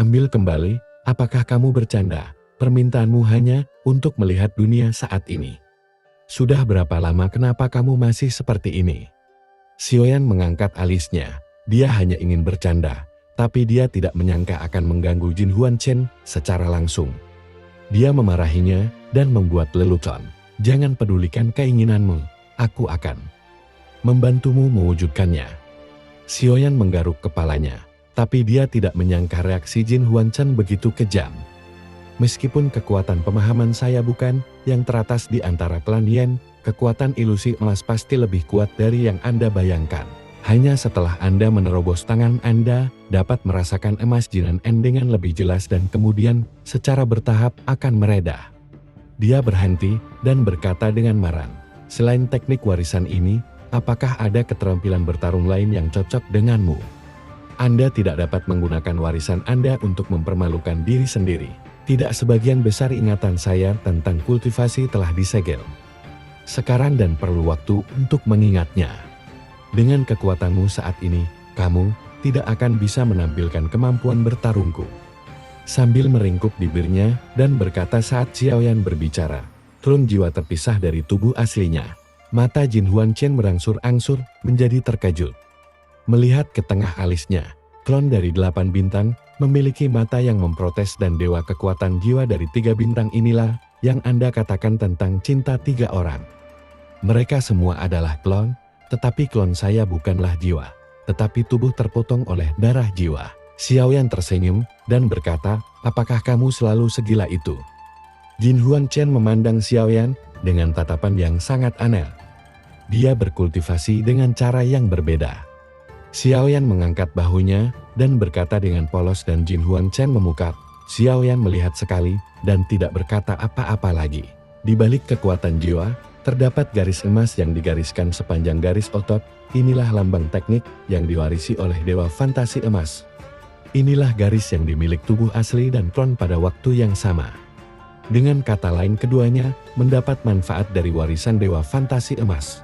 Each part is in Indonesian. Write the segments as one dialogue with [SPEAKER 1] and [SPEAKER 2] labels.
[SPEAKER 1] Ambil kembali, apakah kamu bercanda? Permintaanmu hanya untuk melihat dunia saat ini. Sudah berapa lama kenapa kamu masih seperti ini? Xiaoyan mengangkat alisnya. Dia hanya ingin bercanda, tapi dia tidak menyangka akan mengganggu Jin Huanchen secara langsung. Dia memarahinya dan membuat lelucon. Jangan pedulikan keinginanmu, aku akan membantumu mewujudkannya. Xiaoyan menggaruk kepalanya, tapi dia tidak menyangka reaksi Jin Huanchen begitu kejam. Meskipun kekuatan pemahaman saya bukan yang teratas di antara klan Yan, kekuatan ilusi emas pasti lebih kuat dari yang Anda bayangkan. Hanya setelah Anda menerobos tangan Anda, dapat merasakan emas Jinan En dengan lebih jelas dan kemudian secara bertahap akan meredah. Dia berhenti dan berkata dengan marah, selain teknik warisan ini, apakah ada keterampilan bertarung lain yang cocok denganmu? Anda tidak dapat menggunakan warisan Anda untuk mempermalukan diri sendiri. Tidak sebagian besar ingatan saya tentang kultivasi telah disegel. Sekarang dan perlu waktu untuk mengingatnya. Dengan kekuatanmu saat ini, kamu tidak akan bisa menampilkan kemampuan bertarungku. Sambil meringkuk bibirnya dan berkata saat Xiaoyan berbicara, klon jiwa terpisah dari tubuh aslinya. Mata Jin Huanchen berangsur-angsur menjadi terkejut. Melihat ke tengah alisnya, klon dari 8 bintang memiliki mata yang memprotes dan dewa kekuatan jiwa dari 3 bintang inilah yang Anda katakan tentang cinta 3 orang. Mereka semua adalah klon, tetapi klon saya bukanlah jiwa, tetapi tubuh terpotong oleh darah jiwa. Xiaoyan tersenyum dan berkata, apakah kamu selalu segila itu? Jin Huanchen memandang Xiaoyan dengan tatapan yang sangat aneh. Dia berkultivasi dengan cara yang berbeda. Xiaoyan mengangkat bahunya dan berkata dengan polos dan Jin Huanchen memukap. Xiaoyan melihat sekali dan tidak berkata apa-apa lagi. Di balik kekuatan jiwa, terdapat garis emas yang digariskan sepanjang garis otot. Inilah lambang teknik yang diwarisi oleh dewa fantasi emas. Inilah garis yang dimiliki tubuh asli dan klon pada waktu yang sama. Dengan kata lain keduanya mendapat manfaat dari warisan dewa fantasi emas.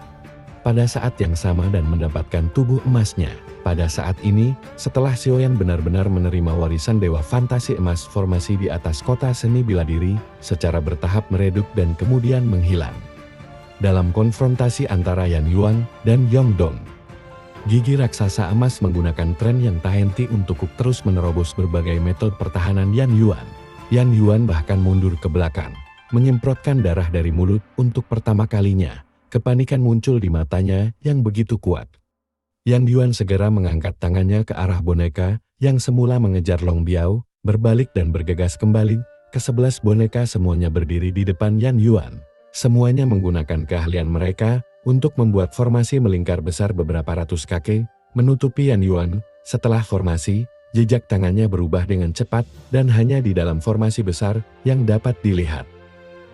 [SPEAKER 1] Pada saat yang sama dan mendapatkan tubuh emasnya. Pada saat ini, setelah Xiaoyan benar-benar menerima warisan dewa fantasi emas, formasi di atas kota seni bela diri secara bertahap meredup dan kemudian menghilang. Dalam konfrontasi antara Yan Yuan dan Yongdong, gigi raksasa emas menggunakan tren yang tak henti untuk terus menerobos berbagai metode pertahanan Yan Yuan. Yan Yuan bahkan mundur ke belakang, menyemprotkan darah dari mulut untuk pertama kalinya. Kepanikan muncul di matanya yang begitu kuat. Yan Yuan segera mengangkat tangannya ke arah boneka yang semula mengejar Long Biao, berbalik dan bergegas kembali. Ke-11 boneka semuanya berdiri di depan Yan Yuan. Semuanya menggunakan keahlian mereka untuk membuat formasi melingkar besar beberapa ratus kaki, menutupi Yan Yuan. Setelah formasi, jejak tangannya berubah dengan cepat dan hanya di dalam formasi besar yang dapat dilihat.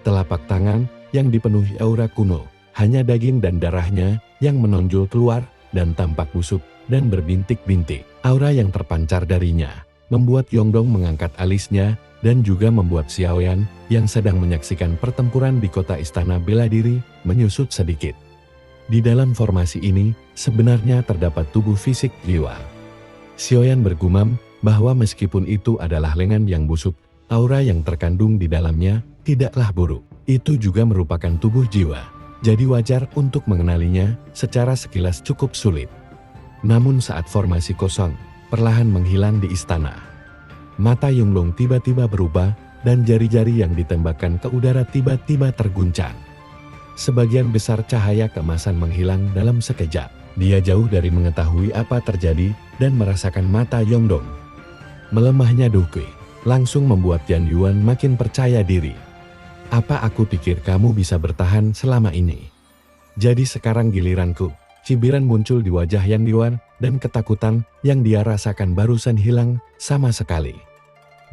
[SPEAKER 1] Telapak tangan yang dipenuhi aura kuno. Hanya daging dan darahnya yang menonjol keluar dan tampak busuk dan berbintik-bintik. Aura yang terpancar darinya membuat Yongdong mengangkat alisnya dan juga membuat Xiaoyan yang sedang menyaksikan pertempuran di kota istana bela diri menyusut sedikit. Di dalam formasi ini sebenarnya terdapat tubuh fisik jiwa. Xiaoyan bergumam bahwa meskipun itu adalah lengan yang busuk, aura yang terkandung di dalamnya tidaklah buruk. Itu juga merupakan tubuh jiwa. Jadi wajar untuk mengenalinya secara sekilas cukup sulit. Namun saat formasi kosong, perlahan menghilang di istana. Mata Yonglong tiba-tiba berubah dan jari-jari yang ditembakkan ke udara tiba-tiba terguncang. Sebagian besar cahaya keemasan menghilang dalam sekejap. Dia jauh dari mengetahui apa terjadi dan merasakan mata Yongdong. Melemahnya Dukui langsung membuat Yan Yuan makin percaya diri. Apa aku pikir kamu bisa bertahan selama ini? Jadi sekarang giliranku. Cibiran muncul di wajah Yan Yuan dan ketakutan yang dia rasakan barusan hilang sama sekali.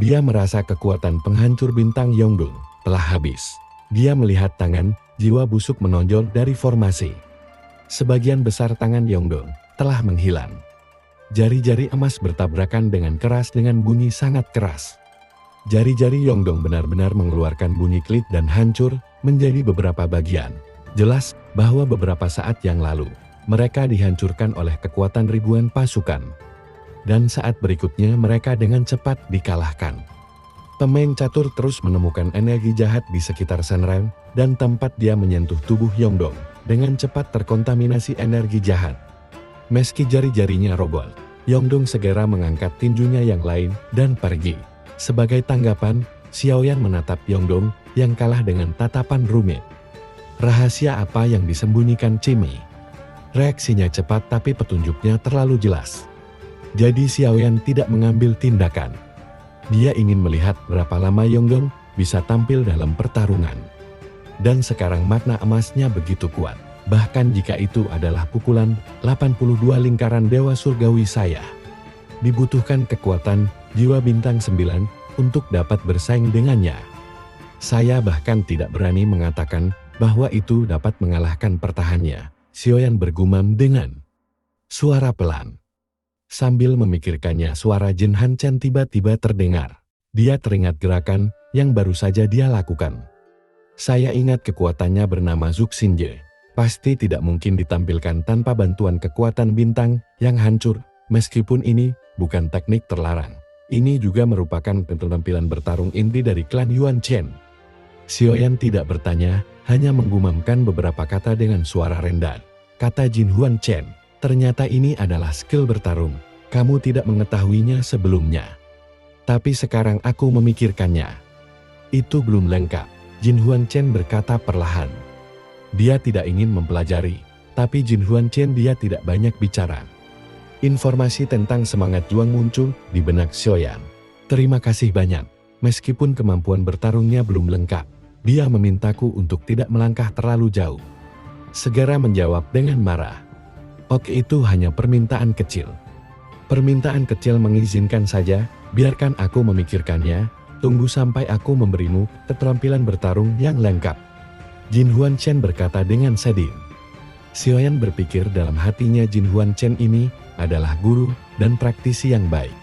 [SPEAKER 1] Dia merasa kekuatan penghancur bintang Yongdong telah habis. Dia melihat tangan jiwa busuk menonjol dari formasi. Sebagian besar tangan Yongdong telah menghilang. Jari-jari emas bertabrakan dengan keras dengan bunyi sangat keras. Jari-jari Yongdong benar-benar mengeluarkan bunyi klik dan hancur menjadi beberapa bagian. Jelas bahwa beberapa saat yang lalu, mereka dihancurkan oleh kekuatan ribuan pasukan. dan saat berikutnya mereka dengan cepat dikalahkan. Pemain catur terus menemukan energi jahat di sekitar Senran, dan tempat dia menyentuh tubuh Yongdong, dengan cepat terkontaminasi energi jahat. Meski jari-jarinya roboh, Yongdong segera mengangkat tinjunya yang lain dan pergi. Sebagai tanggapan, Xiaoyan menatap Yongdong yang kalah dengan tatapan rumit. Rahasia apa yang disembunyikan Cimi? Reaksinya cepat tapi petunjuknya terlalu jelas. Jadi Xiaoyan tidak mengambil tindakan. Dia ingin melihat berapa lama Yongdong bisa tampil dalam pertarungan. Dan sekarang makna emasnya begitu kuat. Bahkan jika itu adalah pukulan 82 lingkaran Dewa Surgawi saya. Dibutuhkan kekuatan jiwa bintang 9 untuk dapat bersaing dengannya. Saya bahkan tidak berani mengatakan bahwa itu dapat mengalahkan pertahannya. Xiaoyan bergumam dengan suara pelan. Sambil memikirkannya, suara Jin Han Chen tiba-tiba terdengar. Dia teringat gerakan yang baru saja dia lakukan. Saya ingat kekuatannya bernama Zuk Xinje. Pasti tidak mungkin ditampilkan tanpa bantuan kekuatan bintang yang hancur. Meskipun ini bukan teknik terlarang. Ini juga merupakan keterampilan bertarung inti dari klan Yuan Chen. Xiaoyan tidak bertanya, hanya menggumamkan beberapa kata dengan suara rendah. Kata Jin Huan Chen. Ternyata ini adalah skill bertarung. Kamu tidak mengetahuinya sebelumnya. Tapi sekarang aku memikirkannya. Itu belum lengkap. Jin Huan Chen berkata perlahan. Dia tidak ingin mempelajari. Tapi Jin Huan Chen dia tidak banyak bicara. Informasi tentang semangat juang muncul di benak Xiaoyan. Terima kasih banyak. Meskipun kemampuan bertarungnya belum lengkap. Dia memintaku untuk tidak melangkah terlalu jauh. Segera menjawab dengan marah. Oke, itu hanya permintaan kecil. Permintaan kecil mengizinkan saja, biarkan aku memikirkannya, tunggu sampai aku memberimu keterampilan bertarung yang lengkap. Jin Huan Chen berkata dengan sedih. Xiaoyan berpikir dalam hatinya Jin Huan Chen ini adalah guru dan praktisi yang baik.